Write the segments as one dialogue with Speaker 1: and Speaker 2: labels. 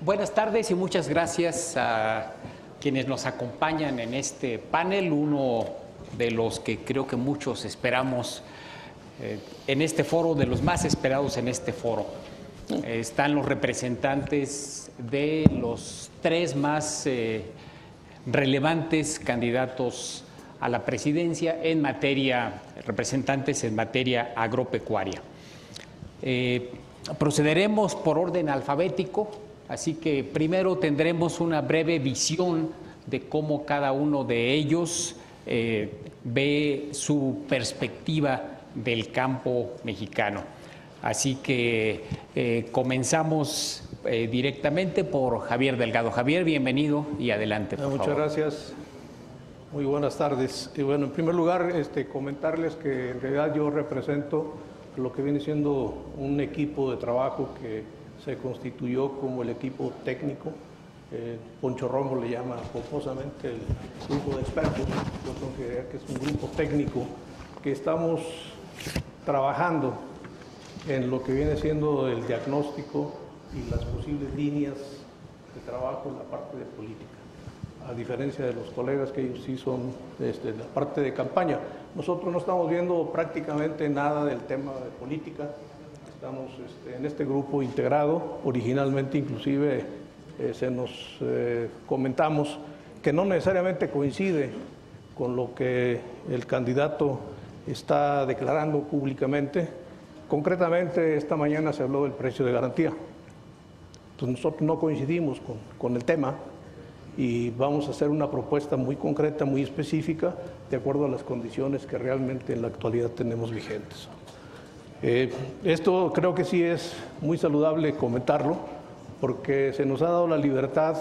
Speaker 1: Buenas tardes y muchas gracias a quienes nos acompañan en este panel, uno de los que creo que muchos esperamos en este foro, de los más esperados en este foro. Están los representantes de los tres más relevantes candidatos a la presidencia en materia, representantes en materia agropecuaria. Procederemos por orden alfabético, así que primero tendremos una breve visión de cómo cada uno de ellos ve su perspectiva del campo mexicano. Así que comenzamos directamente por Javier Delgado. Javier, bienvenido y adelante, por favor.
Speaker 2: Muchas gracias. Muy buenas tardes. Y bueno, en primer lugar, comentarles que en realidad yo represento lo que viene siendo un equipo de trabajo que se constituyó como el equipo técnico. Poncho Romo le llama pomposamente el grupo de expertos. Yo considero que es un grupo técnico que estamos trabajando en lo que viene siendo el diagnóstico y las posibles líneas de trabajo en la parte de política. A diferencia de los colegas que ellos sí son la parte de campaña. Nosotros no estamos viendo prácticamente nada del tema de política. Estamos en este grupo integrado. Originalmente inclusive comentamos que no necesariamente coincide con lo que el candidato está declarando públicamente. Concretamente, esta mañana se habló del precio de garantía. Entonces nosotros no coincidimos con el tema y vamos a hacer una propuesta muy concreta, muy específica, de acuerdo a las condiciones que realmente en la actualidad tenemos vigentes. Esto creo que sí es muy saludable comentarlo, porque se nos ha dado la libertad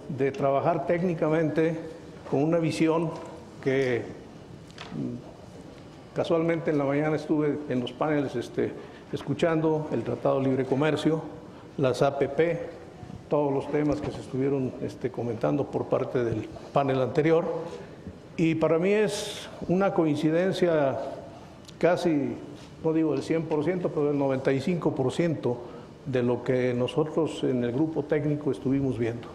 Speaker 2: de trabajar técnicamente con una visión que casualmente en la mañana estuve en los paneles escuchando el Tratado de Libre Comercio, las APP, todos los temas que se estuvieron comentando por parte del panel anterior. Y para mí es una coincidencia casi, no digo del 100%, pero del 95% de lo que nosotros en el grupo técnico estuvimos viendo.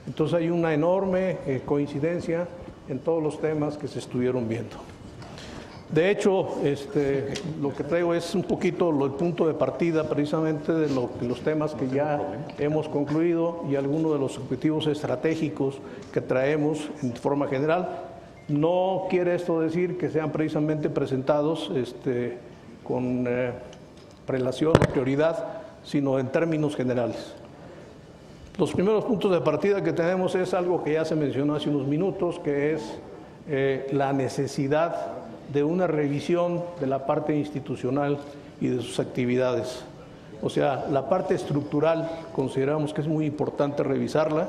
Speaker 2: Entonces hay una enorme coincidencia en todos los temas que se estuvieron viendo. De hecho, lo que traigo es un poquito el punto de partida precisamente de los temas que ya hemos concluido y algunos de los objetivos estratégicos que traemos en forma general. No quiere esto decir que sean precisamente presentados con prelación o prioridad, sino en términos generales. Los primeros puntos de partida que tenemos es algo que ya se mencionó hace unos minutos, que es la necesidad de una revisión de la parte institucional y de sus actividades. O sea, la parte estructural consideramos que es muy importante revisarla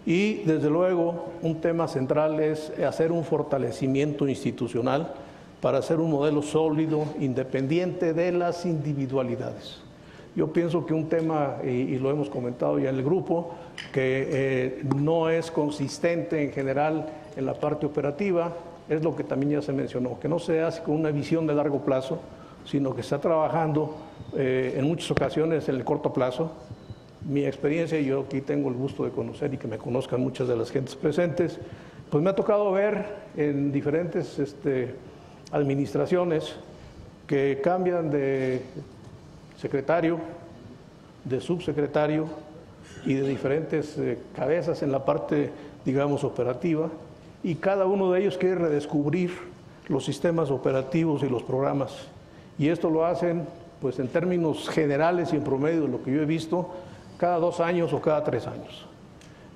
Speaker 2: y desde luego un tema central es hacer un fortalecimiento institucional para hacer un modelo sólido, independiente de las individualidades. Yo pienso que un tema, y lo hemos comentado ya en el grupo, que no es consistente en general en la parte operativa, es lo que también ya se mencionó, que no se hace con una visión de largo plazo, sino que está trabajando en muchas ocasiones en el corto plazo. Mi experiencia, y yo aquí tengo el gusto de conocer y que me conozcan muchas de las gentes presentes, pues me ha tocado ver en diferentes administraciones que cambian de secretario, de subsecretario y de diferentes cabezas en la parte, digamos, operativa, y cada uno de ellos quiere redescubrir los sistemas operativos y los programas. Y esto lo hacen, pues en términos generales y en promedio, lo que yo he visto, cada 2 años o cada 3 años.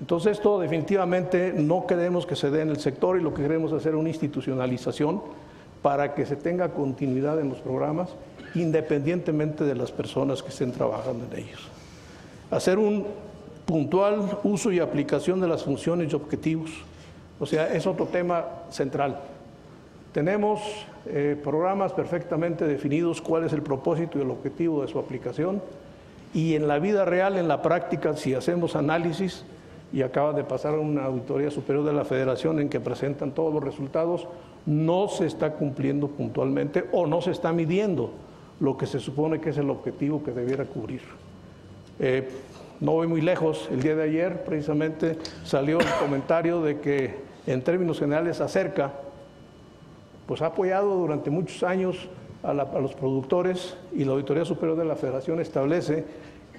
Speaker 2: Entonces esto definitivamente no queremos que se dé en el sector y lo que queremos es hacer una institucionalización para que se tenga continuidad en los programas, independientemente de las personas que estén trabajando en ellos. Hacer un puntual uso y aplicación de las funciones y objetivos. O sea, es otro tema central. Tenemos programas perfectamente definidos cuál es el propósito y el objetivo de su aplicación y en la vida real, en la práctica, si hacemos análisis, y acaba de pasar una auditoría superior de la Federación en que presentan todos los resultados, no se está cumpliendo puntualmente o no se está midiendo lo que se supone que es el objetivo que debiera cubrir. no voy muy lejos, el día de ayer precisamente salió el comentario de que en términos generales Acerca pues ha apoyado durante muchos años a los productores, y la Auditoría Superior de la Federación establece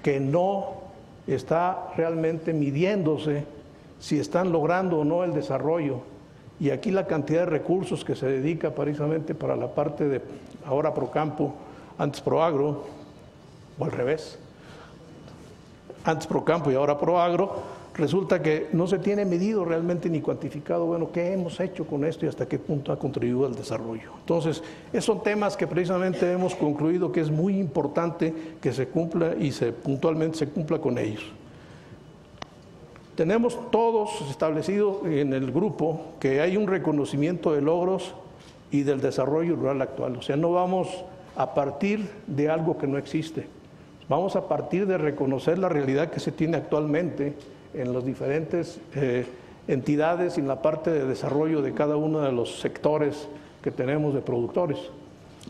Speaker 2: que no está realmente midiéndose si están logrando o no el desarrollo. Y aquí la cantidad de recursos que se dedica precisamente para la parte de ahora Procampo, antes Proagro, o al revés, antes Procampo y ahora Proagro, resulta que no se tiene medido realmente ni cuantificado, bueno, qué hemos hecho con esto y hasta qué punto ha contribuido al desarrollo. Entonces, esos son temas que precisamente hemos concluido que es muy importante que se cumpla y puntualmente se cumpla con ellos. Tenemos todos establecido en el grupo que hay un reconocimiento de logros y del desarrollo rural actual. O sea, no vamos a partir de algo que no existe. Vamos a partir de reconocer la realidad que se tiene actualmente en las diferentes entidades y en la parte de desarrollo de cada uno de los sectores que tenemos de productores.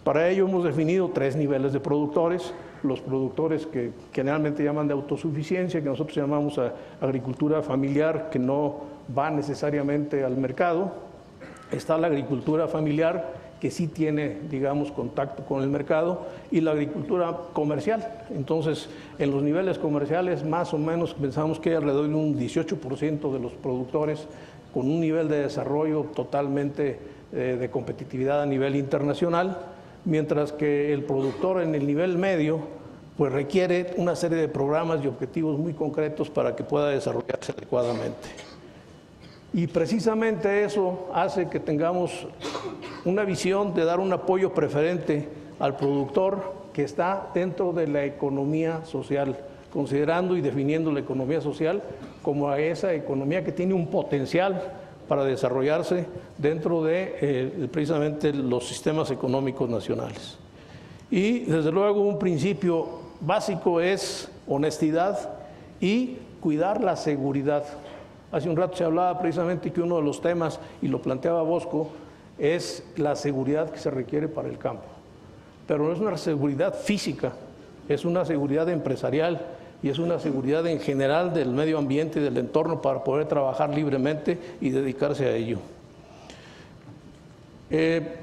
Speaker 2: Para ello hemos definido 3 niveles de productores: los productores que generalmente llaman de autosuficiencia, que nosotros llamamos agricultura familiar, que no va necesariamente al mercado. Está la agricultura familiar, que sí tiene, digamos, contacto con el mercado, y la agricultura comercial. Entonces, en los niveles comerciales, más o menos, pensamos que hay alrededor de un 18% de los productores con un nivel de desarrollo totalmente de competitividad a nivel internacional, mientras que el productor en el nivel medio pues requiere una serie de programas y objetivos muy concretos para que pueda desarrollarse adecuadamente. Y precisamente eso hace que tengamos una visión de dar un apoyo preferente al productor que está dentro de la economía social, considerando y definiendo la economía social como a esa economía que tiene un potencial para desarrollarse dentro de precisamente los sistemas económicos nacionales. Y desde luego un principio básico es honestidad y cuidar la seguridad. Hace un rato se hablaba precisamente que uno de los temas, y lo planteaba Bosco, es la seguridad que se requiere para el campo. Pero no es una seguridad física, es una seguridad empresarial y es una seguridad en general del medio ambiente y del entorno para poder trabajar libremente y dedicarse a ello. En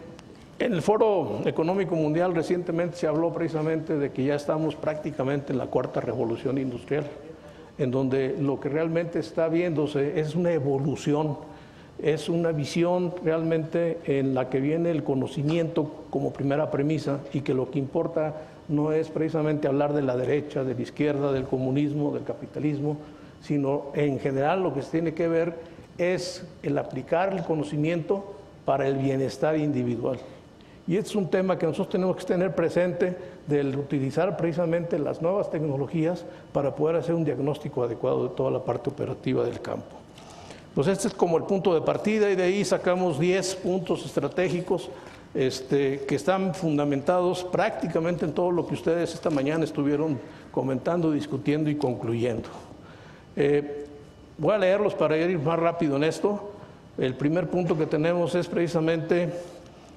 Speaker 2: el Foro Económico Mundial recientemente se habló precisamente de que ya estamos prácticamente en la 4ª revolución industrial, en donde lo que realmente está viéndose es una evolución, es una visión realmente en la que viene el conocimiento como primera premisa, y que lo que importa no es precisamente hablar de la derecha, de la izquierda, del comunismo, del capitalismo, sino en general lo que se tiene que ver es el aplicar el conocimiento para el bienestar individual. Y este es un tema que nosotros tenemos que tener presente, del utilizar precisamente las nuevas tecnologías para poder hacer un diagnóstico adecuado de toda la parte operativa del campo. Pues este es como el punto de partida, y de ahí sacamos 10 puntos estratégicos que están fundamentados prácticamente en todo lo que ustedes esta mañana estuvieron comentando, discutiendo y concluyendo. Voy a leerlos para ir más rápido en esto. El primer punto que tenemos es precisamente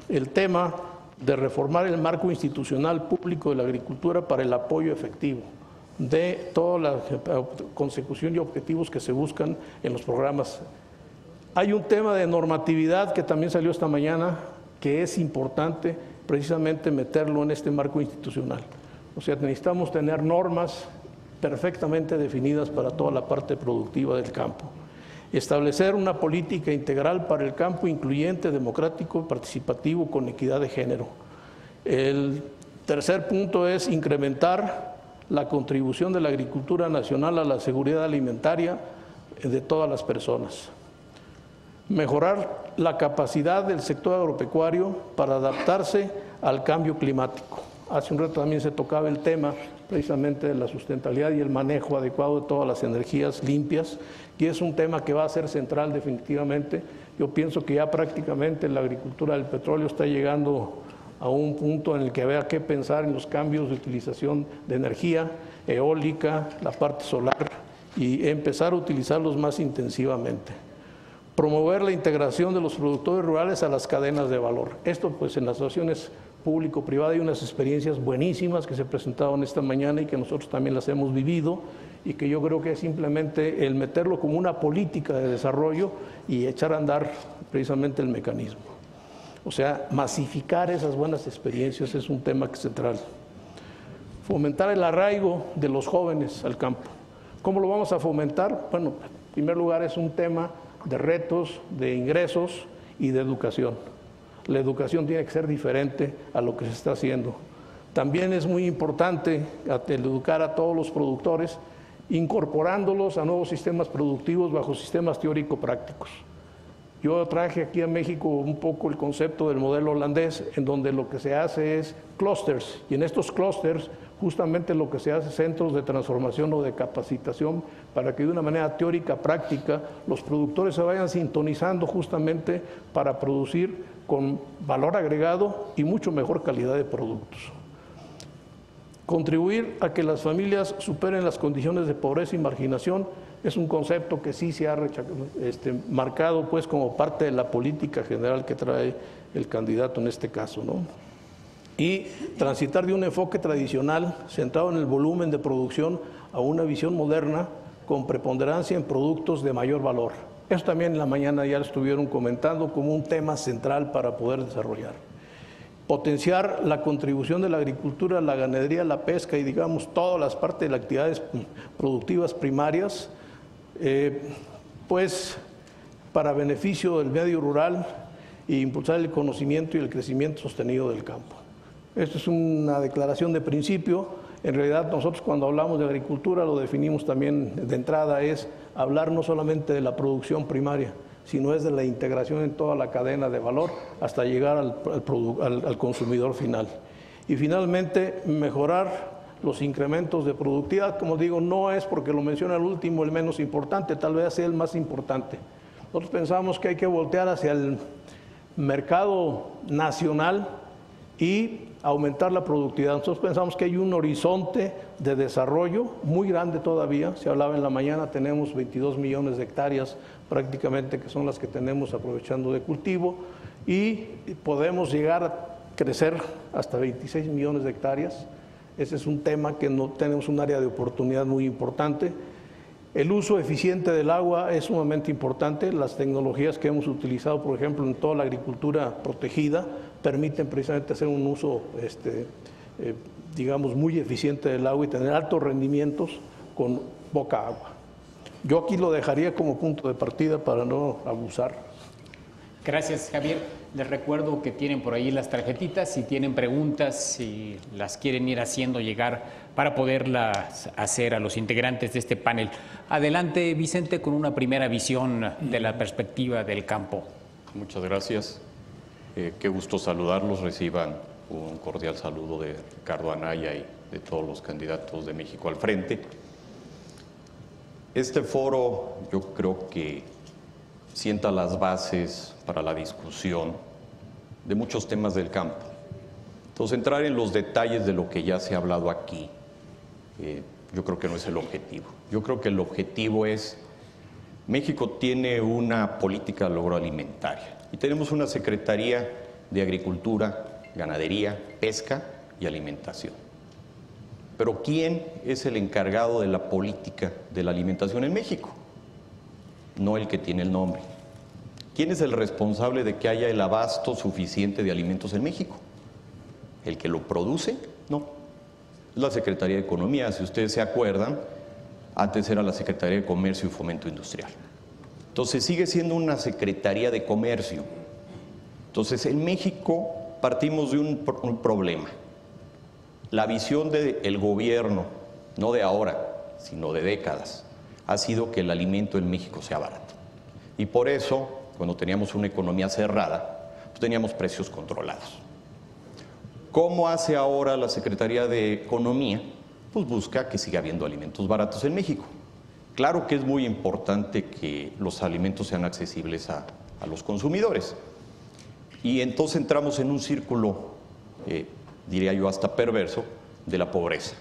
Speaker 2: el tema de reformar el marco institucional público de la agricultura para el apoyo efectivo de toda la consecución y objetivos que se buscan en los programas. Hay un tema de normatividad que también salió esta mañana, que es importante precisamente meterlo en este marco institucional. O sea, necesitamos tener normas perfectamente definidas para toda la parte productiva del campo. Establecer una política integral para el campo, incluyente, democrático, participativo, con equidad de género. El tercer punto es incrementar la contribución de la agricultura nacional a la seguridad alimentaria de todas las personas. Mejorar la capacidad del sector agropecuario para adaptarse al cambio climático. Hace un rato también se tocaba el tema precisamente de la sustentabilidad y el manejo adecuado de todas las energías limpias, y es un tema que va a ser central definitivamente. Yo pienso que ya prácticamente la agricultura del petróleo está llegando a un punto en el que había que pensar en los cambios de utilización de energía eólica, la parte solar, y empezar a utilizarlos más intensivamente. Promover la integración de los productores rurales a las cadenas de valor. Esto pues en las asociaciones público-privadas hay unas experiencias buenísimas que se presentaron esta mañana y que nosotros también las hemos vivido, y que yo creo que es simplemente el meterlo como una política de desarrollo y echar a andar precisamente el mecanismo. O sea, masificar esas buenas experiencias es un tema central. Fomentar el arraigo de los jóvenes al campo. ¿Cómo lo vamos a fomentar? Bueno, en primer lugar es un tema de retos, de ingresos y de educación. La educación tiene que ser diferente a lo que se está haciendo. También es muy importante educar a todos los productores, incorporándolos a nuevos sistemas productivos bajo sistemas teórico-prácticos. Yo traje aquí a México un poco el concepto del modelo holandés, en donde lo que se hace es clústeres, y en estos clústeres justamente lo que se hace es centros de transformación o de capacitación para que de una manera teórica, práctica, los productores se vayan sintonizando justamente para producir con valor agregado y mucho mejor calidad de productos. Contribuir a que las familias superen las condiciones de pobreza y marginación es un concepto que sí se ha marcado pues como parte de la política general que trae el candidato en este caso, ¿no? Y transitar de un enfoque tradicional centrado en el volumen de producción a una visión moderna con preponderancia en productos de mayor valor. Eso también en la mañana ya lo estuvieron comentando como un tema central para poder desarrollar. Potenciar la contribución de la agricultura, la ganadería, la pesca y digamos todas las partes de las actividades productivas primarias, pues para beneficio del medio rural e impulsar el conocimiento y el crecimiento sostenido del campo. Esto es una declaración de principio. En realidad nosotros cuando hablamos de agricultura lo definimos también de entrada, es hablar no solamente de la producción primaria, sino es de la integración en toda la cadena de valor hasta llegar al consumidor final. Y finalmente, mejorar los incrementos de productividad, como digo, no es porque lo menciona el último el menos importante, tal vez sea el más importante. Nosotros pensamos que hay que voltear hacia el mercado nacional y aumentar la productividad. Nosotros pensamos que hay un horizonte de desarrollo muy grande todavía. Se hablaba en la mañana, tenemos 22 millones de hectáreas prácticamente que son las que tenemos aprovechando de cultivo y podemos llegar a crecer hasta 26 millones de hectáreas. Ese es un tema que no tenemos un área de oportunidad muy importante. El uso eficiente del agua es sumamente importante. Las tecnologías que hemos utilizado, por ejemplo, en toda la agricultura protegida, permiten precisamente hacer un uso, digamos, muy eficiente del agua y tener altos rendimientos con poca agua. Yo aquí lo dejaría como punto de partida para no abusar.
Speaker 1: Gracias, Javier. Les recuerdo que tienen por ahí las tarjetitas, si tienen preguntas, si las quieren ir haciendo llegar para poderlas hacer a los integrantes de este panel. Adelante, Vicente, con una primera visión de la perspectiva del campo.
Speaker 3: Muchas gracias. Qué gusto saludarlos. Reciban un cordial saludo de Ricardo Anaya y de todos los candidatos de México al Frente. Este foro yo creo que sienta las bases para la discusión de muchos temas del campo. Entonces, entrar en los detalles de lo que ya se ha hablado aquí, yo creo que no es el objetivo. Yo creo que el objetivo es, México tiene una política agroalimentaria y tenemos una Secretaría de Agricultura, Ganadería, Pesca y Alimentación. Pero ¿quién es el encargado de la política de la alimentación en México? No el que tiene el nombre. ¿Quién es el responsable de que haya el abasto suficiente de alimentos en México? ¿El que lo produce? No. Es la Secretaría de Economía. Si ustedes se acuerdan, antes era la Secretaría de Comercio y Fomento Industrial. Entonces sigue siendo una Secretaría de Comercio. Entonces en México partimos de un problema. La visión del gobierno, no de ahora, sino de décadas, ha sido que el alimento en México sea barato. Y por eso, cuando teníamos una economía cerrada, pues teníamos precios controlados. ¿Cómo hace ahora la Secretaría de Economía? Pues busca que siga habiendo alimentos baratos en México. Claro que es muy importante que los alimentos sean accesibles a los consumidores. Y entonces entramos en un círculo, diría yo hasta perverso, de la pobreza,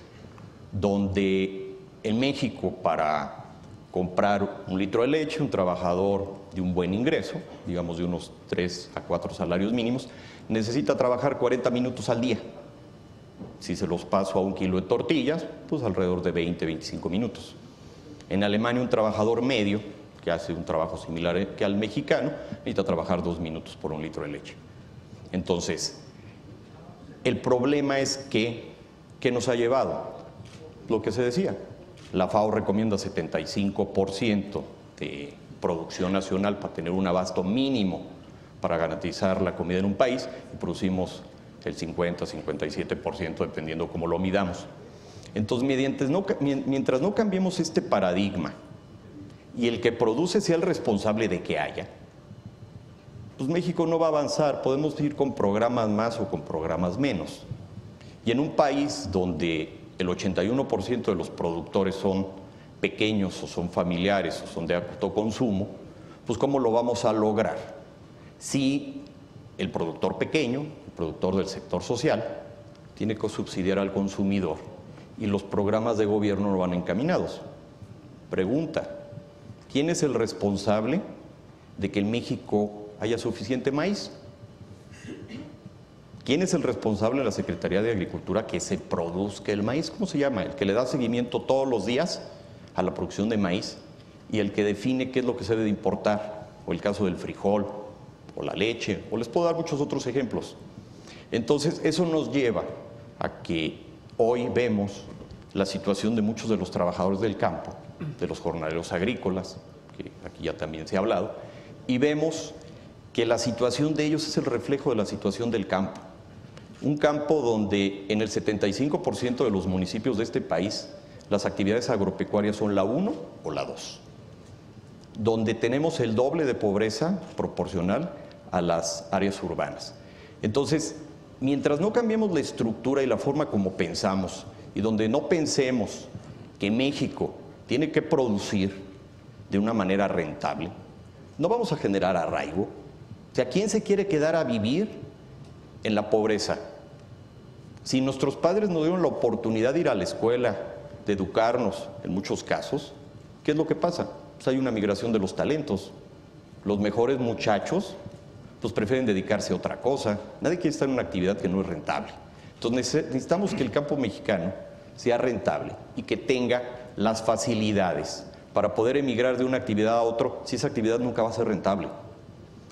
Speaker 3: donde en México para comprar un litro de leche, un trabajador de un buen ingreso, digamos de unos 3 a 4 salarios mínimos, necesita trabajar 40 minutos al día. Si se los paso a un kilo de tortillas, pues alrededor de 20, 25 minutos. En Alemania un trabajador medio, que hace un trabajo similar que al mexicano, necesita trabajar 2 minutos por 1 litro de leche. Entonces, el problema es que, ¿qué nos ha llevado? Lo que se decía, la FAO recomienda 75% de producción nacional para tener un abasto mínimo para garantizar la comida en un país, y producimos el 50-57%, dependiendo cómo lo midamos. Entonces, mientras no cambiemos este paradigma y el que produce sea el responsable de que haya, pues México no va a avanzar. Podemos ir con programas más o con programas menos. Y en un país donde el 81% de los productores son pequeños o son familiares o son de alto consumo, pues ¿cómo lo vamos a lograr? Si el productor pequeño, el productor del sector social, tiene que subsidiar al consumidor y los programas de gobierno no van encaminados. Pregunta, ¿quién es el responsable de que en México haya suficiente maíz? ¿Quién es el responsable de la Secretaría de Agricultura que se produzca el maíz? ¿Cómo se llama? El que le da seguimiento todos los días a la producción de maíz y el que define qué es lo que se debe importar, o el caso del frijol, o la leche, o les puedo dar muchos otros ejemplos. Entonces, eso nos lleva a que hoy vemos la situación de muchos de los trabajadores del campo, de los jornaleros agrícolas, que aquí ya también se ha hablado, y vemos que la situación de ellos es el reflejo de la situación del campo. Un campo donde en el 75% de los municipios de este país las actividades agropecuarias son la 1 o la 2, donde tenemos el doble de pobreza proporcional a las áreas urbanas. Entonces, mientras no cambiemos la estructura y la forma como pensamos, y donde no pensemos que México tiene que producir de una manera rentable, no vamos a generar arraigo. O sea, ¿quién se quiere quedar a vivir en la pobreza? Si nuestros padres nos dieron la oportunidad de ir a la escuela, de educarnos en muchos casos, ¿qué es lo que pasa? Pues hay una migración de los talentos. Los mejores muchachos pues prefieren dedicarse a otra cosa. Nadie quiere estar en una actividad que no es rentable. Entonces necesitamos que el campo mexicano sea rentable y que tenga las facilidades para poder emigrar de una actividad a otra, si esa actividad nunca va a ser rentable.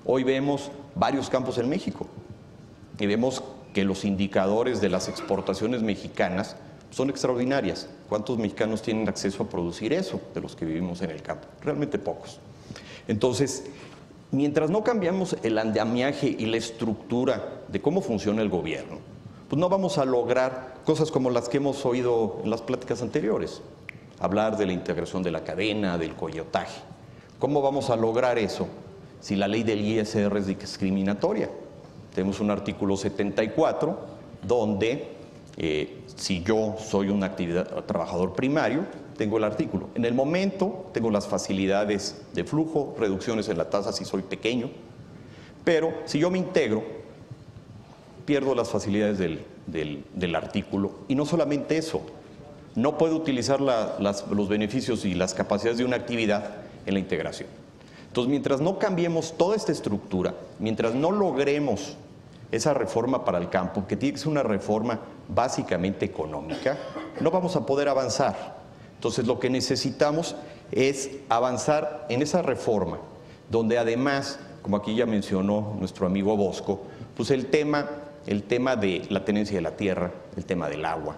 Speaker 3: Hoy vemos varios campos en México y vemos que los indicadores de las exportaciones mexicanas son extraordinarias. ¿Cuántos mexicanos tienen acceso a producir eso de los que vivimos en el campo? Realmente pocos. Entonces, mientras no cambiamos el andamiaje y la estructura de cómo funciona el gobierno, pues no vamos a lograr cosas como las que hemos oído en las pláticas anteriores. Hablar de la integración de la cadena, del coyotaje. ¿Cómo vamos a lograr eso si la ley del ISR es discriminatoria? Tenemos un artículo 74 donde si yo soy un trabajador primario, tengo el artículo. En el momento tengo las facilidades de flujo, reducciones en la tasa si soy pequeño, pero si yo me integro, pierdo las facilidades del artículo. Y no solamente eso, no puedo utilizar los beneficios y las capacidades de una actividad en la integración. Entonces, mientras no cambiemos toda esta estructura, mientras no logremos esa reforma para el campo, que tiene que ser una reforma básicamente económica, no vamos a poder avanzar. Entonces, lo que necesitamos es avanzar en esa reforma, donde además, como aquí ya mencionó nuestro amigo Bosco, pues el tema de la tenencia de la tierra, el tema del agua.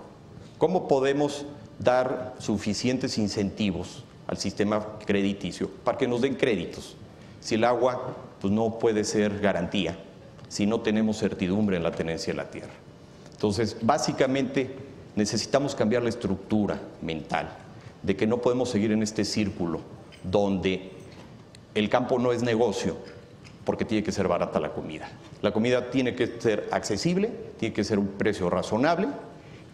Speaker 3: ¿Cómo podemos dar suficientes incentivos al sistema crediticio para que nos den créditos? Si el agua pues no puede ser garantía, si no tenemos certidumbre en la tenencia de la tierra. Entonces, básicamente, necesitamos cambiar la estructura mental de que no podemos seguir en este círculo donde el campo no es negocio porque tiene que ser barata la comida. La comida tiene que ser accesible, tiene que ser un precio razonable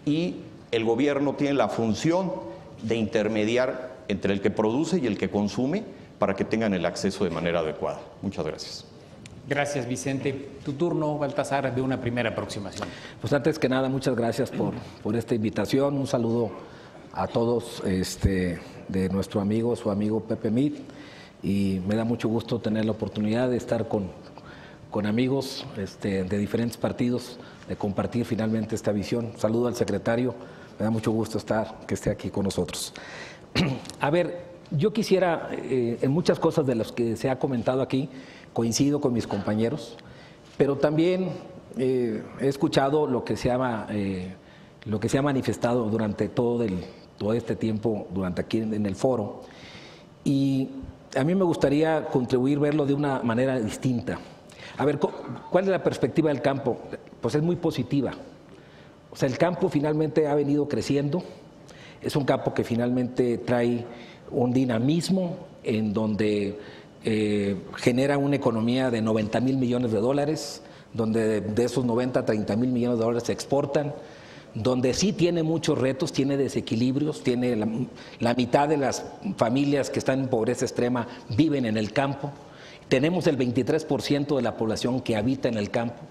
Speaker 3: y el gobierno tiene la función de intermediar entre el que produce y el que consume para que tengan el acceso de manera adecuada. Muchas gracias.
Speaker 1: Gracias, Vicente. Tu turno, Baltasar, de una primera aproximación.
Speaker 4: Pues antes que nada, muchas gracias por esta invitación. Un saludo a todos de nuestro amigo, su amigo Pepe Mit. Y me da mucho gusto tener la oportunidad de estar con amigos de diferentes partidos, de compartir finalmente esta visión. Saludo al secretario, me da mucho gusto que esté aquí con nosotros. A ver, Yo quisiera, en muchas cosas de las que se ha comentado aquí, coincido con mis compañeros, pero también he escuchado lo que se ha manifestado durante todo este tiempo, durante aquí en el foro, y a mí me gustaría contribuir, verlo de una manera distinta. A ver, ¿cuál es la perspectiva del campo? Pues es muy positiva. O sea, el campo finalmente ha venido creciendo, es un campo que finalmente trae un dinamismo en donde genera una economía de 90,000 millones de dólares, donde de esos 90, 30,000 millones de dólares se exportan, donde sí tiene muchos retos, tiene desequilibrios, tiene la mitad de las familias que están en pobreza extrema viven en el campo, tenemos el 23% de la población que habita en el campo,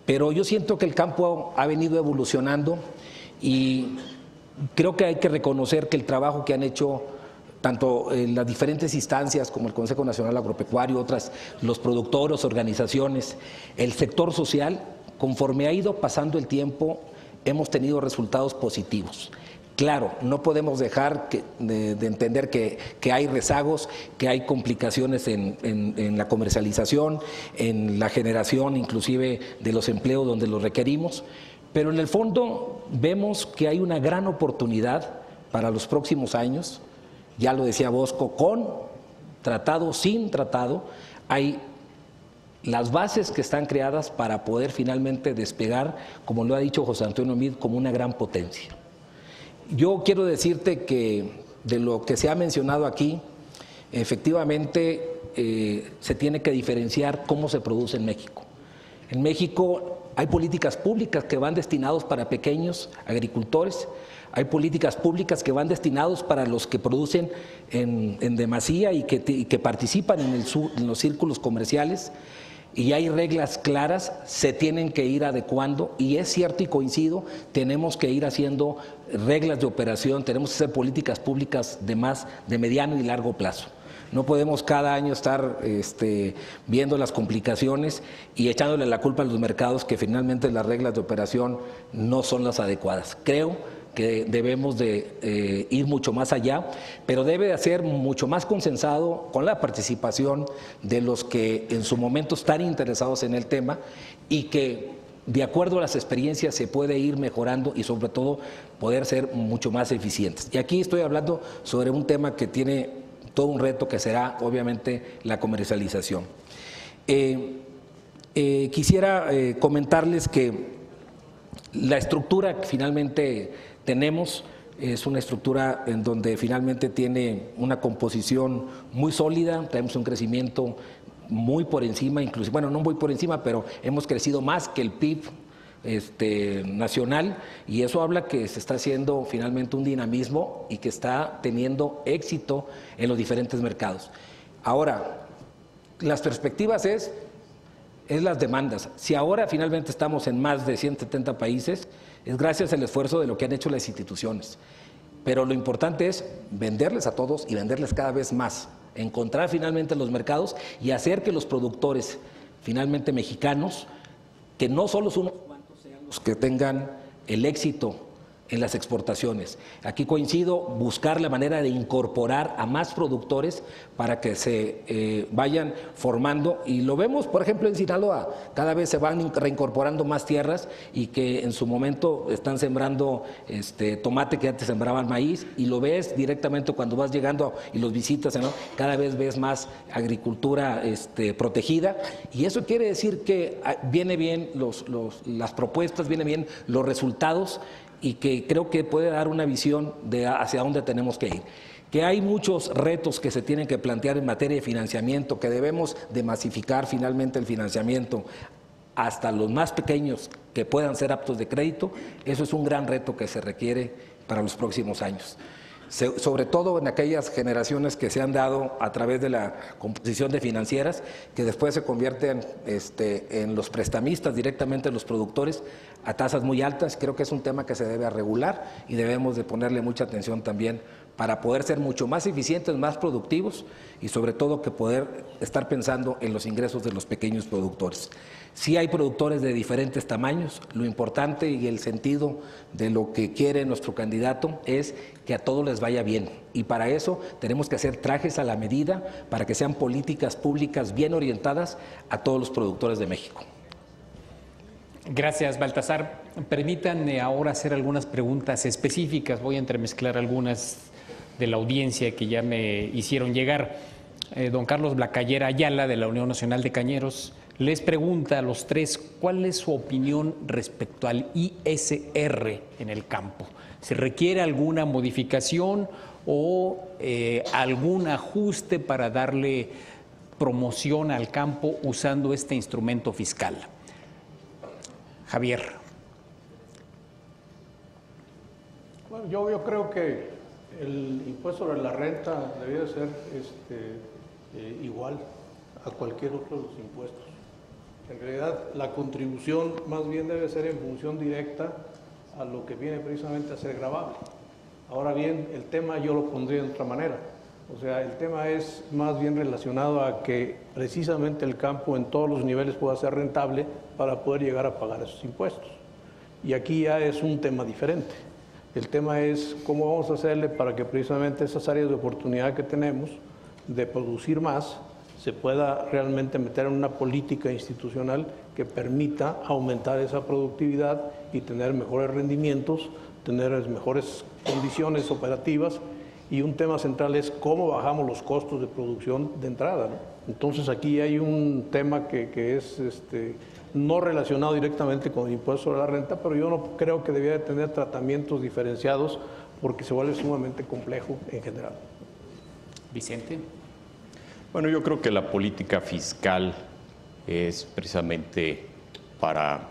Speaker 4: pero yo siento que el campo ha venido evolucionando y creo que hay que reconocer que el trabajo que han hecho tanto en las diferentes instancias como el Consejo Nacional Agropecuario, otras, los productores, organizaciones, el sector social, conforme ha ido pasando el tiempo, hemos tenido resultados positivos. Claro, no podemos dejar de entender que hay rezagos, que hay complicaciones en la comercialización, en la generación inclusive de los empleos donde los requerimos, pero en el fondo vemos que hay una gran oportunidad para los próximos años. Ya lo decía Bosco, con tratado, sin tratado, hay las bases que están creadas para poder finalmente despegar, como lo ha dicho José Antonio Meade, como una gran potencia. Yo quiero decirte que de lo que se ha mencionado aquí, efectivamente se tiene que diferenciar cómo se produce en México. En México hay políticas públicas que van destinados para pequeños agricultores, hay políticas públicas que van destinados para los que producen en demasía y que participan en los círculos comerciales, y hay reglas claras, se tienen que ir adecuando, y es cierto y coincido, tenemos que ir haciendo reglas de operación, tenemos que hacer políticas públicas de mediano y largo plazo. No podemos cada año estar viendo las complicaciones y echándole la culpa a los mercados que finalmente las reglas de operación no son las adecuadas. Creo que debemos de ir mucho más allá, pero debe de ser mucho más consensado con la participación de los que en su momento están interesados en el tema y que de acuerdo a las experiencias se puede ir mejorando y sobre todo poder ser mucho más eficientes. Y aquí estoy hablando sobre un tema que tiene todo un reto que será obviamente la comercialización. Quisiera comentarles que la estructura que finalmente tenemos es una estructura en donde finalmente tiene una composición muy sólida, tenemos un crecimiento muy por encima, inclusive, bueno, no muy por encima, pero hemos crecido más que el PIB nacional, y eso habla que se está haciendo finalmente un dinamismo y que está teniendo éxito en los diferentes mercados. Ahora, las perspectivas es las demandas. Si ahora finalmente estamos en más de 170 países, es gracias al esfuerzo de lo que han hecho las instituciones. Pero lo importante es venderles a todos y venderles cada vez más, encontrar finalmente los mercados y hacer que los productores finalmente mexicanos, que no solo son unos cuantos sean los que tengan el éxito en las exportaciones. Aquí coincido, buscar la manera de incorporar a más productores para que se vayan formando, y lo vemos por ejemplo en Sinaloa, cada vez se van reincorporando más tierras y que en su momento están sembrando tomate que antes sembraban maíz, y lo ves directamente cuando vas llegando y los visitas, ¿no? Cada vez ves más agricultura protegida, y eso quiere decir que viene bien las propuestas, vienen bien los resultados, y que creo que puede dar una visión de hacia dónde tenemos que ir. Que hay muchos retos que se tienen que plantear en materia de financiamiento, que debemos de masificar finalmente el financiamiento hasta los más pequeños que puedan ser aptos de crédito. Eso es un gran reto que se requiere para los próximos años. Sobre todo en aquellas generaciones que se han dado a través de la composición de financieras, que después se convierten en los prestamistas directamente, los productores, a tasas muy altas. Creo que es un tema que se debe regular y debemos de ponerle mucha atención también para poder ser mucho más eficientes, más productivos y sobre todo que poder estar pensando en los ingresos de los pequeños productores. Sí hay productores de diferentes tamaños, lo importante y el sentido de lo que quiere nuestro candidato es que a todos les vaya bien y para eso tenemos que hacer trajes a la medida para que sean políticas públicas bien orientadas a todos los productores de México.
Speaker 1: Gracias, Baltasar. Permítanme ahora hacer algunas preguntas específicas. Voy a entremezclar algunas de la audiencia que ya me hicieron llegar. Don Carlos Blacayera Ayala, de la Unión Nacional de Cañeros, les pregunta a los tres cuál es su opinión respecto al ISR en el campo. ¿Se requiere alguna modificación o algún ajuste para darle promoción al campo usando este instrumento fiscal? Javier.
Speaker 2: Bueno, yo creo que el impuesto sobre la renta debería ser igual a cualquier otro de los impuestos. En realidad, la contribución más bien debe ser en función directa a lo que viene precisamente a ser gravable. Ahora bien, el tema yo lo pondría de otra manera. O sea, el tema es más bien relacionado a que precisamente el campo en todos los niveles pueda ser rentable para poder llegar a pagar esos impuestos. Y aquí ya es un tema diferente. El tema es cómo vamos a hacerle para que precisamente esas áreas de oportunidad que tenemos de producir más se pueda realmente meter en una política institucional que permita aumentar esa productividad y tener mejores rendimientos, tener mejores condiciones operativas. Y un tema central es cómo bajamos los costos de producción de entrada, ¿no? Entonces aquí hay un tema que es no relacionado directamente con el impuesto sobre la renta, pero yo no creo que debiera de tener tratamientos diferenciados porque se vuelve sumamente complejo en general.
Speaker 1: Vicente.
Speaker 3: Bueno, yo creo que la política fiscal es precisamente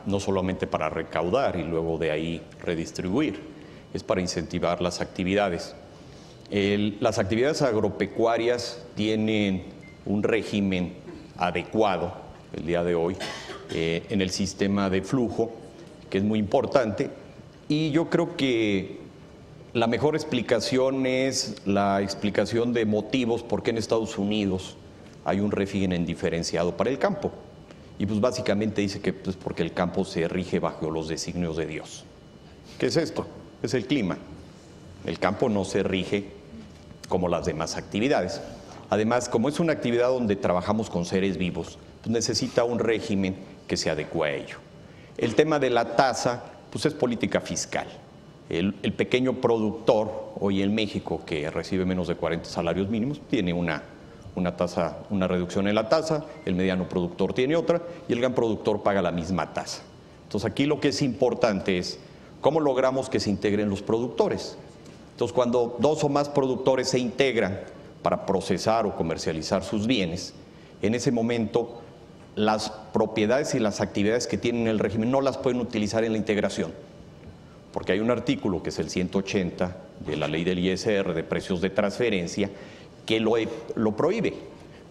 Speaker 3: no solamente para recaudar y luego de ahí redistribuir, es para incentivar las actividades. Las actividades agropecuarias tienen un régimen adecuado el día de hoy en el sistema de flujo, que es muy importante, y yo creo que la mejor explicación es la explicación de motivos por qué en Estados Unidos hay un régimen diferenciado para el campo. Y pues básicamente dice que pues porque el campo se rige bajo los designios de Dios. ¿Qué es esto? Es el clima. El campo no se rige como las demás actividades. Además, como es una actividad donde trabajamos con seres vivos, pues necesita un régimen que se adecue a ello. El tema de la tasa, pues es política fiscal. El pequeño productor hoy en México que recibe menos de 40 salarios mínimos tiene una reducción en la tasa, el mediano productor tiene otra y el gran productor paga la misma tasa. Entonces aquí lo que es importante es cómo logramos que se integren los productores. Entonces cuando dos o más productores se integran para procesar o comercializar sus bienes, en ese momento las propiedades y las actividades que tienen el régimen no las pueden utilizar en la integración. Porque hay un artículo que es el 180 de la ley del ISR de precios de transferencia que lo prohíbe.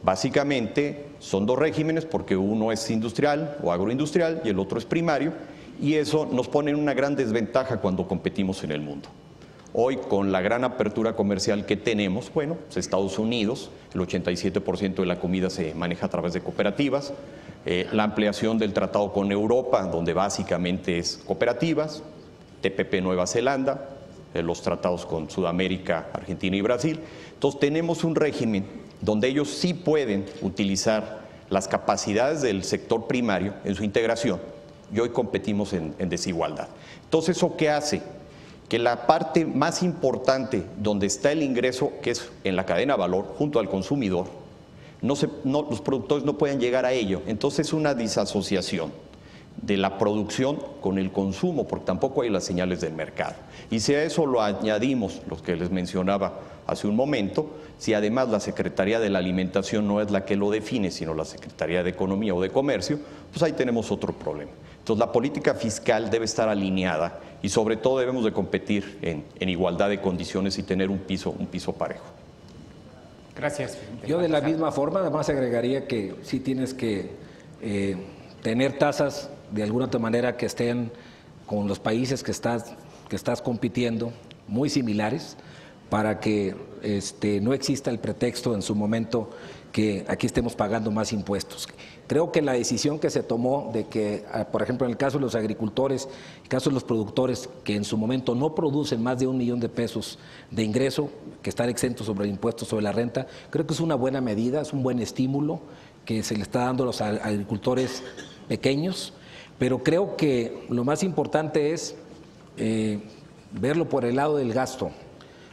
Speaker 3: Básicamente son dos regímenes porque uno es industrial o agroindustrial y el otro es primario y eso nos pone en una gran desventaja cuando competimos en el mundo. Hoy con la gran apertura comercial que tenemos, bueno, pues Estados Unidos, el 87% de la comida se maneja a través de cooperativas, la ampliación del tratado con Europa, donde básicamente es cooperativas, TPP Nueva Zelanda, los tratados con Sudamérica, Argentina y Brasil. Entonces tenemos un régimen donde ellos sí pueden utilizar las capacidades del sector primario en su integración y hoy competimos en desigualdad. Entonces, ¿eso qué hace? Que la parte más importante donde está el ingreso, que es en la cadena de valor, junto al consumidor, los productores no pueden llegar a ello. Entonces es una disasociación de la producción con el consumo, porque tampoco hay las señales del mercado. Y si a eso lo añadimos, lo que les mencionaba hace un momento, si además la Secretaría de la Alimentación no es la que lo define, sino la Secretaría de Economía o de Comercio, pues ahí tenemos otro problema. Entonces la política fiscal debe estar alineada y sobre todo debemos de competir en igualdad de condiciones y tener un piso parejo.
Speaker 1: Gracias.
Speaker 4: Yo de la misma forma, además agregaría que sí tienes que tener tasas de alguna otra manera que estén con los países que estás compitiendo muy similares, para que no exista el pretexto en su momento que aquí estemos pagando más impuestos. Creo que la decisión que se tomó de que, por ejemplo, en el caso de los agricultores, en el caso de los productores que en su momento no producen más de $1 millón de pesos de ingreso, que están exentos sobre el impuesto sobre la renta, creo que es una buena medida, es un buen estímulo que se le está dando a los agricultores pequeños, pero creo que lo más importante es verlo por el lado del gasto.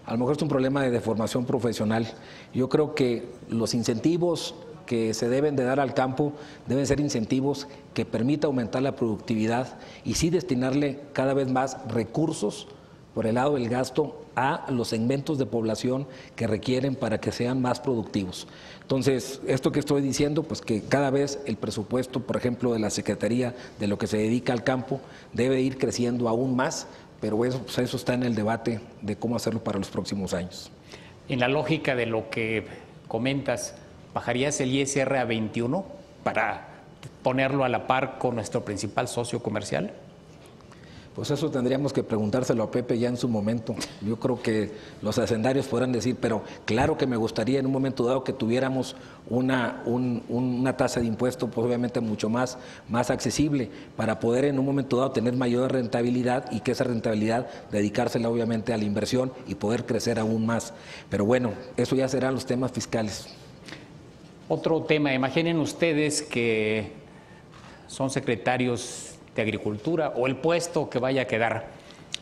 Speaker 4: A lo mejor es un problema de deformación profesional. Yo creo que los incentivos que se deben de dar al campo deben ser incentivos que permitan aumentar la productividad y sí destinarle cada vez más recursos por el lado del gasto a los segmentos de población que requieren para que sean más productivos. Entonces, esto que estoy diciendo, pues que cada vez el presupuesto, por ejemplo, de la Secretaría, de lo que se dedica al campo, debe ir creciendo aún más, pero eso, pues eso está en el debate de cómo hacerlo para los próximos años.
Speaker 1: En la lógica de lo que comentas, ¿bajarías el ISR a 21 para ponerlo a la par con nuestro principal socio comercial?
Speaker 4: Pues eso tendríamos que preguntárselo a Pepe ya en su momento. Yo creo que los hacendarios podrán decir, pero claro que me gustaría en un momento dado que tuviéramos una tasa de impuesto pues obviamente mucho más accesible para poder en un momento dado tener mayor rentabilidad y que esa rentabilidad dedicársela obviamente a la inversión y poder crecer aún más. Pero bueno, eso ya serán los temas fiscales.
Speaker 1: Otro tema, imaginen ustedes que son secretarios de Agricultura o el puesto que vaya a quedar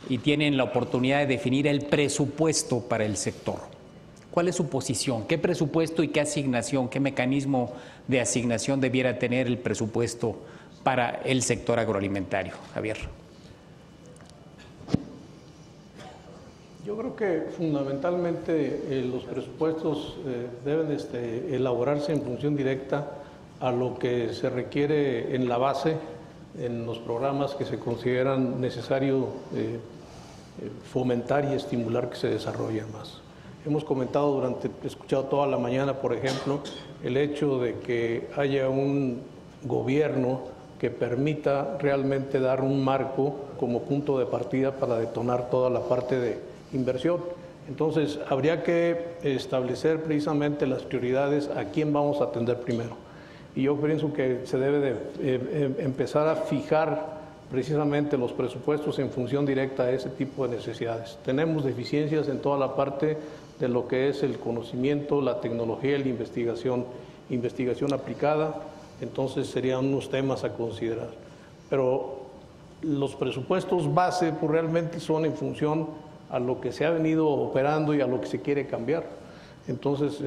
Speaker 1: y tienen la oportunidad de definir el presupuesto para el sector. ¿Cuál es su posición? ¿Qué presupuesto y qué asignación, qué mecanismo de asignación debiera tener el presupuesto para el sector agroalimentario? Javier.
Speaker 2: Yo creo que fundamentalmente los presupuestos deben elaborarse en función directa a lo que se requiere en la base, en los programas que se consideran necesario fomentar y estimular que se desarrollen más. Hemos comentado escuchado toda la mañana, por ejemplo, el hecho de que haya un gobierno que permita realmente dar un marco como punto de partida para detonar toda la parte de inversión. Entonces, habría que establecer precisamente las prioridades a quién vamos a atender primero. Y yo pienso que se debe de empezar a fijar precisamente los presupuestos en función directa a ese tipo de necesidades. Tenemos deficiencias en toda la parte de lo que es el conocimiento, la tecnología y la investigación aplicada, entonces serían unos temas a considerar. Pero los presupuestos base pues, realmente son en función a lo que se ha venido operando y a lo que se quiere cambiar. Entonces,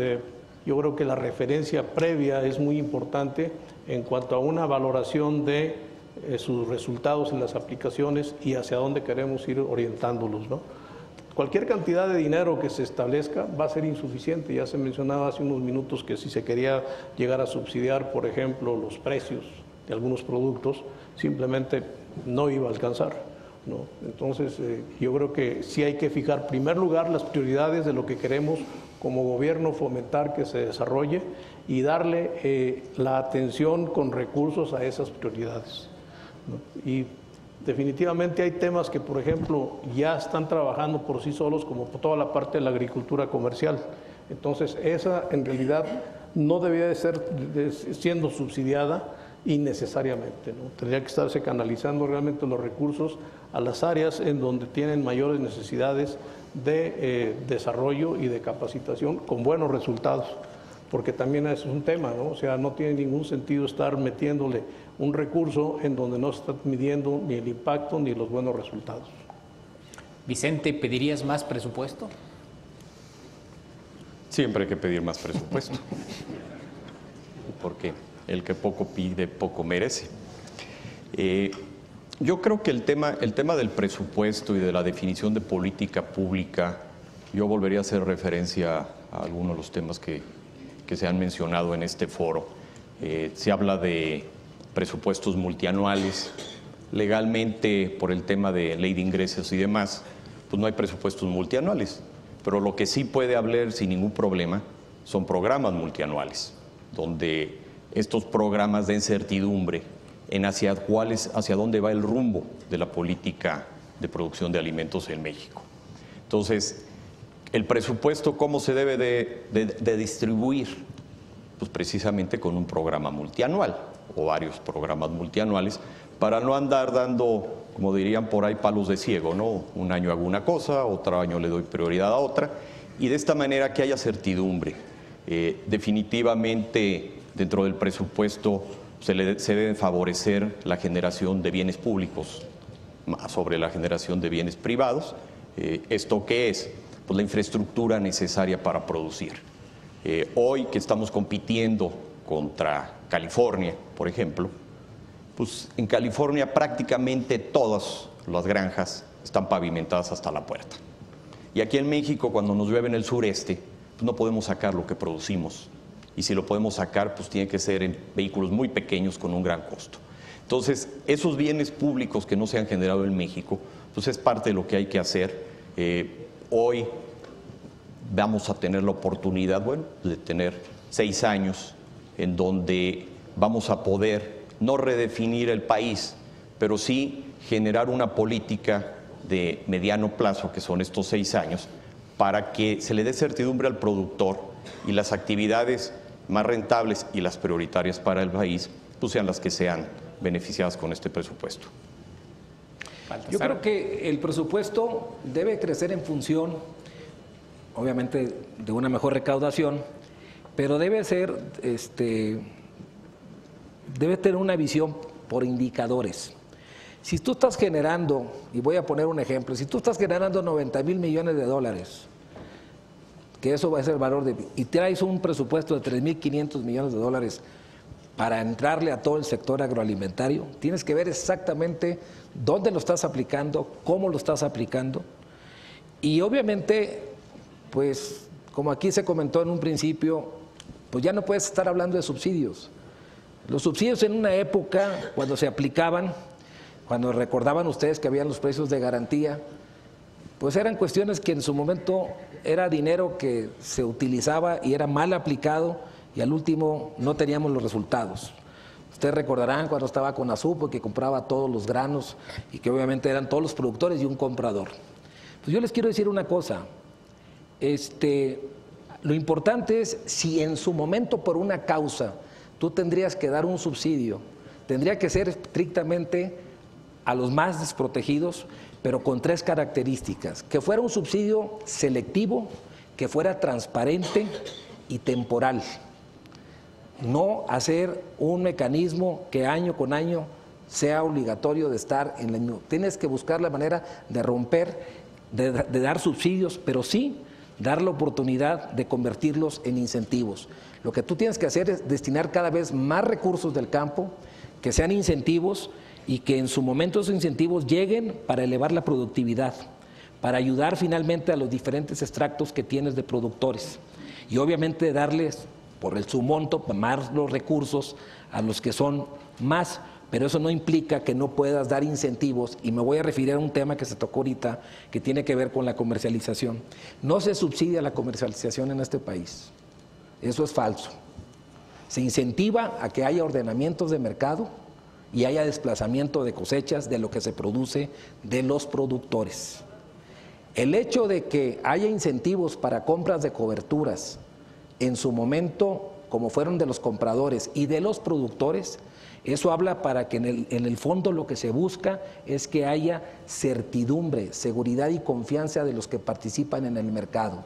Speaker 2: yo creo que la referencia previa es muy importante en cuanto a una valoración de sus resultados en las aplicaciones y hacia dónde queremos ir orientándolos, ¿no? Cualquier cantidad de dinero que se establezca va a ser insuficiente. Ya se mencionaba hace unos minutos que si se quería llegar a subsidiar, por ejemplo, los precios de algunos productos, simplemente no iba a alcanzar, ¿no? Entonces, yo creo que sí hay que fijar en primer lugar las prioridades de lo que queremos como gobierno fomentar que se desarrolle y darle la atención con recursos a esas prioridades, ¿no? Y definitivamente hay temas que, por ejemplo, ya están trabajando por sí solos, como toda la parte de la agricultura comercial. Entonces, esa en realidad no debía de ser siendo subsidiada innecesariamente, ¿no? Tendría que estarse canalizando realmente los recursos a las áreas en donde tienen mayores necesidades de desarrollo y de capacitación con buenos resultados, porque también es un tema, ¿no? O sea, no tiene ningún sentido estar metiéndole un recurso en donde no se está midiendo ni el impacto ni los buenos resultados.
Speaker 1: Vicente, ¿pedirías más presupuesto?
Speaker 3: Siempre hay que pedir más presupuesto, porque el que poco pide, poco merece. Yo creo que el tema del presupuesto y de la definición de política pública, yo volvería a hacer referencia a algunos de los temas que se han mencionado en este foro. Se habla de presupuestos multianuales. Legalmente, por el tema de ley de ingresos y demás, pues no hay presupuestos multianuales. Pero lo que sí puede haber sin ningún problema son programas multianuales, donde estos programas den certidumbre en hacia dónde va el rumbo de la política de producción de alimentos en México. Entonces, El presupuesto, ¿cómo se debe de distribuir? Pues precisamente con un programa multianual o varios programas multianuales, para no andar dando, como dirían por ahí, palos de ciego, ¿no? Un año hago una cosa, otro año le doy prioridad a otra, y de esta manera que haya certidumbre. Definitivamente, dentro del presupuesto se debe favorecer la generación de bienes públicos sobre la generación de bienes privados. ¿Esto qué es? Pues la infraestructura necesaria para producir. Hoy que estamos compitiendo contra California, por ejemplo, pues en California prácticamente todas las granjas están pavimentadas hasta la puerta. Y aquí en México, cuando nos llueve en el sureste, pues no podemos sacar lo que producimos. Y si lo podemos sacar, pues tiene que ser en vehículos muy pequeños con un gran costo. Entonces, esos bienes públicos que no se han generado en México, pues es parte de lo que hay que hacer. Hoy vamos a tener la oportunidad, bueno, de tener 6 años en donde vamos a poder no redefinir el país, pero sí generar una política de mediano plazo, que son estos 6 años, para que se le dé certidumbre al productor y las actividades más rentables y las prioritarias para el país, pues sean las que sean beneficiadas con este presupuesto.
Speaker 4: Yo creo que el presupuesto debe crecer en función, obviamente, de una mejor recaudación, pero debe ser, debe tener una visión por indicadores. Si tú estás generando, y voy a poner un ejemplo, si tú estás generando 90,000 millones de dólares, que eso va a ser el valor de, y traes un presupuesto de 3,500 millones de dólares para entrarle a todo el sector agroalimentario, tienes que ver exactamente dónde lo estás aplicando, cómo lo estás aplicando, y obviamente, pues, como aquí se comentó en un principio, pues ya no puedes estar hablando de subsidios. Los subsidios en una época, cuando se aplicaban, cuando recordaban ustedes que habían los precios de garantía, pues eran cuestiones que en su momento era dinero que se utilizaba y era mal aplicado y al último no teníamos los resultados. Ustedes recordarán cuando estaba con Azupo, que compraba todos los granos y que obviamente eran todos los productores y un comprador. Pues yo les quiero decir una cosa, lo importante es si en su momento por una causa tú tendrías que dar un subsidio, tendría que ser estrictamente a los más desprotegidos, pero con 3 características: que fuera un subsidio selectivo, que fuera transparente y temporal. No hacer un mecanismo que año con año sea obligatorio de estar en el año. Tienes que buscar la manera de romper, de dar subsidios, pero sí dar la oportunidad de convertirlos en incentivos. Lo que tú tienes que hacer es destinar cada vez más recursos del campo, que sean incentivos y que en su momento esos incentivos lleguen para elevar la productividad, para ayudar finalmente a los diferentes extractos que tienes de productores y obviamente darles por su monto más los recursos a los que son más, pero eso no implica que no puedas dar incentivos, y me voy a referir a un tema que se tocó ahorita que tiene que ver con la comercialización. No se subsidia la comercialización en este país, eso es falso. Se incentiva a que haya ordenamientos de mercado y haya desplazamiento de cosechas de lo que se produce de los productores. El hecho de que haya incentivos para compras de coberturas en su momento, como fueron de los compradores y de los productores, eso habla para que en el fondo lo que se busca es que haya certidumbre, seguridad y confianza de los que participan en el mercado.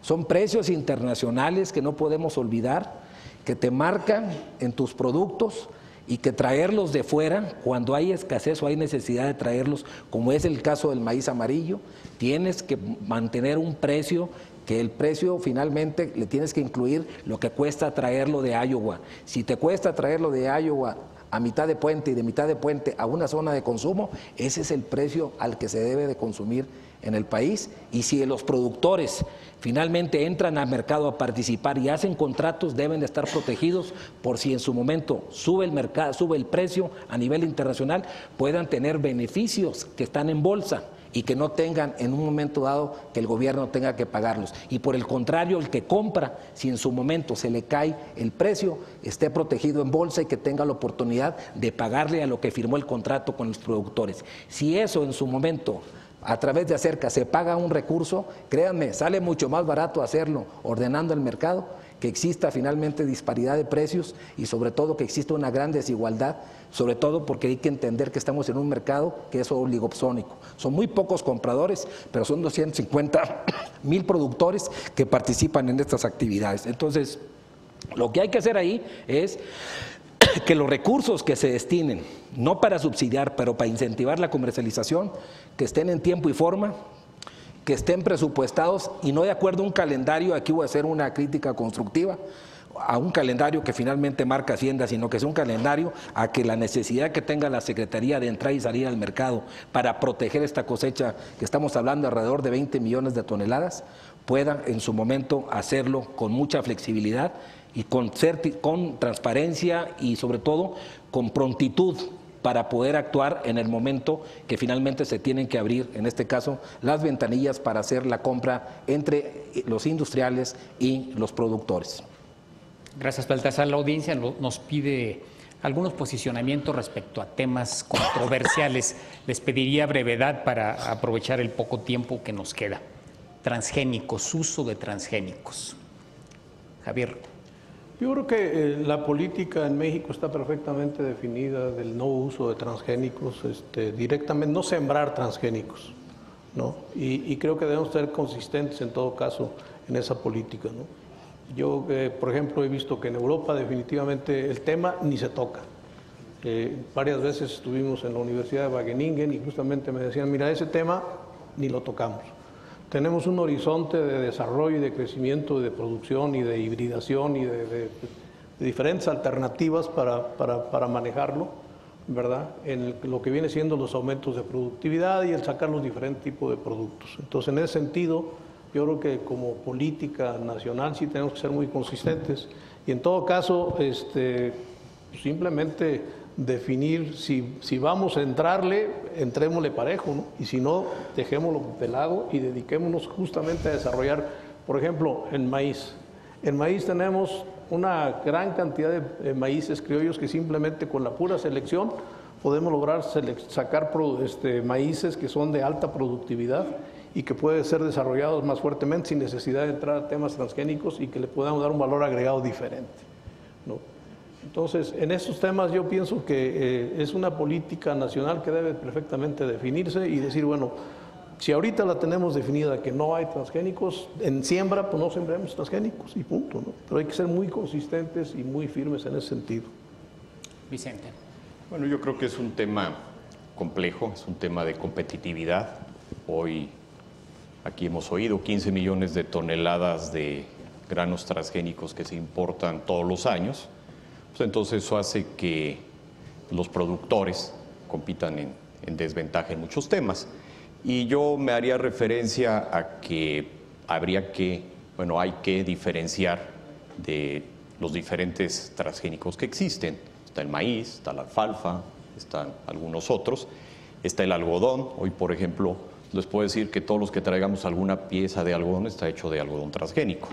Speaker 4: Son precios internacionales que no podemos olvidar, que te marcan en tus productos, y que traerlos de fuera, cuando hay escasez o hay necesidad de traerlos, como es el caso del maíz amarillo, tienes que mantener un precio, que el precio finalmente le tienes que incluir lo que cuesta traerlo de Iowa. Si te cuesta traerlo de Iowa a mitad de puente y de mitad de puente a una zona de consumo, ese es el precio al que se debe de consumir en el país. Y si los productores finalmente entran al mercado a participar y hacen contratos, deben de estar protegidos por si en su momento sube el mercado, sube el precio a nivel internacional, puedan tener beneficios que están en bolsa y que no tengan en un momento dado que el gobierno tenga que pagarlos. Y por el contrario, el que compra, si en su momento se le cae el precio, esté protegido en bolsa y que tenga la oportunidad de pagarle a lo que firmó el contrato con los productores. Si eso en su momento a través de Acerca se paga un recurso, créanme, sale mucho más barato hacerlo ordenando el mercado, que exista finalmente disparidad de precios y sobre todo que exista una gran desigualdad, sobre todo porque hay que entender que estamos en un mercado que es oligopsónico. Son muy pocos compradores, pero son 250,000 productores que participan en estas actividades. Entonces, lo que hay que hacer ahí es que los recursos que se destinen, no para subsidiar, pero para incentivar la comercialización, que estén en tiempo y forma, que estén presupuestados y no de acuerdo a un calendario. Aquí voy a hacer una crítica constructiva a un calendario que finalmente marca Hacienda, sino que sea un calendario a que la necesidad que tenga la Secretaría de entrar y salir al mercado para proteger esta cosecha, que estamos hablando alrededor de 20 millones de toneladas, pueda en su momento hacerlo con mucha flexibilidad y con transparencia y sobre todo con prontitud para poder actuar en el momento que finalmente se tienen que abrir, en este caso, las ventanillas para hacer la compra entre los industriales y los productores.
Speaker 1: Gracias, Baltasar. La audiencia nos pide algunos posicionamientos respecto a temas controversiales. Les pediría brevedad para aprovechar el poco tiempo que nos queda. Transgénicos, uso de transgénicos. Javier.
Speaker 2: Yo creo que la política en México está perfectamente definida del no uso de transgénicos, directamente, no sembrar transgénicos, ¿no? Y creo que debemos ser consistentes en todo caso en esa política, ¿no? Yo, por ejemplo, he visto que en Europa definitivamente el tema ni se toca. Varias veces estuvimos en la Universidad de Wageningen y justamente me decían, mira, ese tema ni lo tocamos. Tenemos un horizonte de desarrollo y de crecimiento y de producción y de hibridación y de diferentes alternativas para manejarlo, ¿verdad? En lo que viene siendo los aumentos de productividad y el sacar los diferentes tipos de productos. Entonces, en ese sentido, yo creo que como política nacional sí tenemos que ser muy consistentes y en todo caso, simplemente definir si vamos a entrarle, entrémosle parejo, ¿no? Y si no, dejémoslo de lado y dediquémonos justamente a desarrollar, por ejemplo, en maíz. En maíz tenemos una gran cantidad de maíces criollos que simplemente con la pura selección podemos lograr sacar maíces que son de alta productividad y que pueden ser desarrollados más fuertemente sin necesidad de entrar a temas transgénicos y que le podamos dar un valor agregado diferente, ¿no? Entonces, en estos temas yo pienso que es una política nacional que debe perfectamente definirse y decir, bueno, si ahorita la tenemos definida que no hay transgénicos, en siembra, pues no sembremos transgénicos y punto, ¿no? Pero hay que ser muy consistentes y muy firmes en ese sentido.
Speaker 1: Vicente.
Speaker 3: Bueno, yo creo que es un tema complejo, es un tema de competitividad. Hoy aquí hemos oído 15 millones de toneladas de granos transgénicos que se importan todos los años. Pues entonces eso hace que los productores compitan en desventaja en muchos temas. Y yo me haría referencia a que hay que diferenciar de los diferentes transgénicos que existen. Está el maíz, está la alfalfa, están algunos otros, está el algodón. Hoy, por ejemplo, les puedo decir que todos los que traigamos alguna pieza de algodón está hecho de algodón transgénico,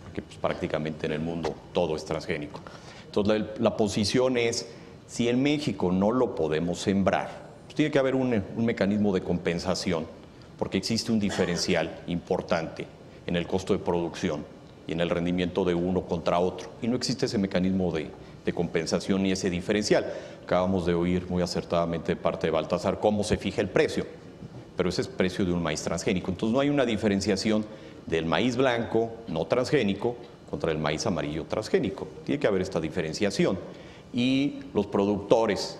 Speaker 3: porque pues, prácticamente en el mundo todo es transgénico. Entonces, la posición es, si en México no lo podemos sembrar, pues tiene que haber un mecanismo de compensación, porque existe un diferencial importante en el costo de producción y en el rendimiento de uno contra otro, y no existe ese mecanismo de compensación ni ese diferencial. Acabamos de oír muy acertadamente de parte de Baltasar cómo se fija el precio, pero ese es el precio de un maíz transgénico. Entonces, no hay una diferenciación del maíz blanco no transgénico contra el maíz amarillo transgénico. Tiene que haber esta diferenciación. Y los productores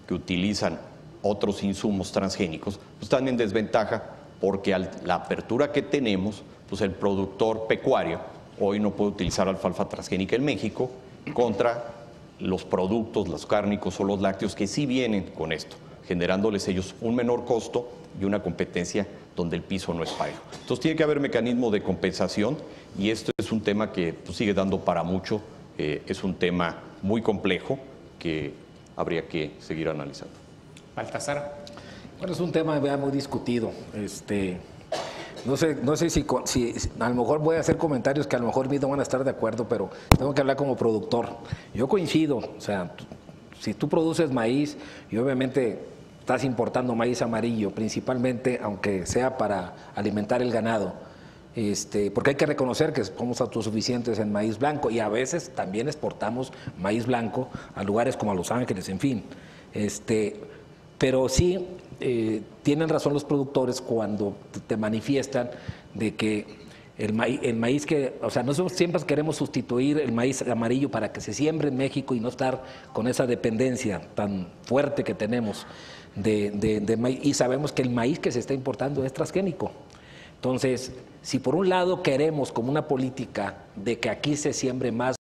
Speaker 3: que utilizan otros insumos transgénicos pues están en desventaja porque la apertura que tenemos, pues el productor pecuario hoy no puede utilizar alfalfa transgénica en México contra los productos, los cárnicos o los lácteos que sí vienen con esto, generándoles ellos un menor costo y una competencia donde el piso no es parejo. Entonces tiene que haber mecanismo de compensación y esto es un tema que pues, sigue dando para mucho, es un tema muy complejo que habría que seguir analizando.
Speaker 1: Baltasar.
Speaker 4: Bueno, es un tema muy discutido. No sé si a lo mejor voy a hacer comentarios que a lo mejor no van a estar de acuerdo, pero tengo que hablar como productor. Yo coincido, o sea, si tú produces maíz y obviamente estás importando maíz amarillo, principalmente, aunque sea para alimentar el ganado, porque hay que reconocer que somos autosuficientes en maíz blanco y a veces también exportamos maíz blanco a lugares como a Los Ángeles, en fin. Pero sí tienen razón los productores cuando te manifiestan de que el maíz que, o sea, nosotros siempre queremos sustituir el maíz amarillo para que se siembre en México y no estar con esa dependencia tan fuerte que tenemos de maíz. Y sabemos que el maíz que se está importando es transgénico. Entonces, si por un lado queremos como una política de que aquí se siembre más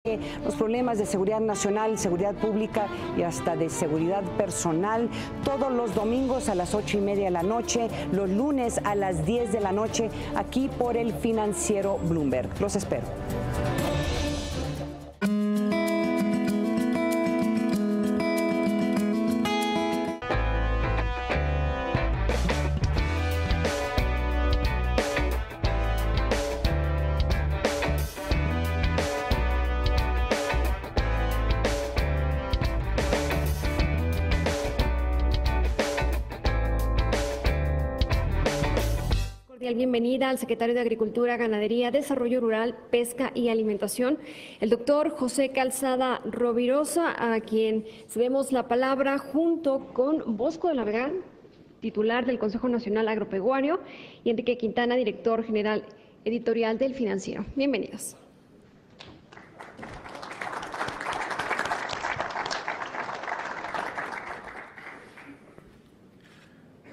Speaker 5: Los problemas de seguridad nacional, seguridad pública y hasta de seguridad personal, todos los domingos a las 8:30 de la noche, los lunes a las 10 de la noche, aquí por el Financiero Bloomberg. Los espero.
Speaker 6: Bienvenida al secretario de Agricultura, Ganadería, Desarrollo Rural, Pesca y Alimentación, el doctor José Calzada Rovirosa, a quien cedemos la palabra junto con Bosco de la Vega, titular del Consejo Nacional Agropecuario, y Enrique Quintana, director general editorial del Financiero. Bienvenidos.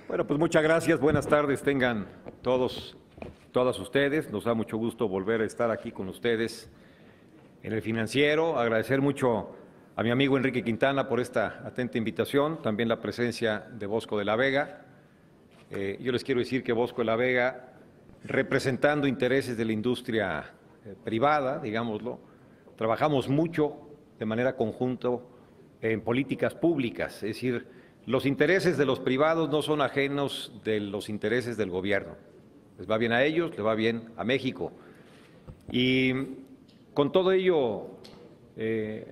Speaker 7: Bueno, pues muchas gracias, buenas tardes tengan todas ustedes. Nos da mucho gusto volver a estar aquí con ustedes en el Financiero. Agradecer mucho a mi amigo Enrique Quintana por esta atenta invitación, también la presencia de Bosco de la Vega. Yo les quiero decir que Bosco de la Vega, representando intereses de la industria privada, digámoslo, trabajamos mucho de manera conjunta en políticas públicas, es decir, los intereses de los privados no son ajenos de los intereses del gobierno. Les va bien a ellos, les va bien a México. Y con todo ello,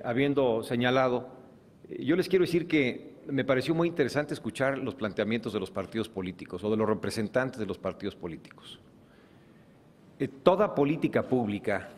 Speaker 7: habiendo señalado, yo les quiero decir que me pareció muy interesante escuchar los planteamientos de los partidos políticos o de los representantes de los partidos políticos. Toda política pública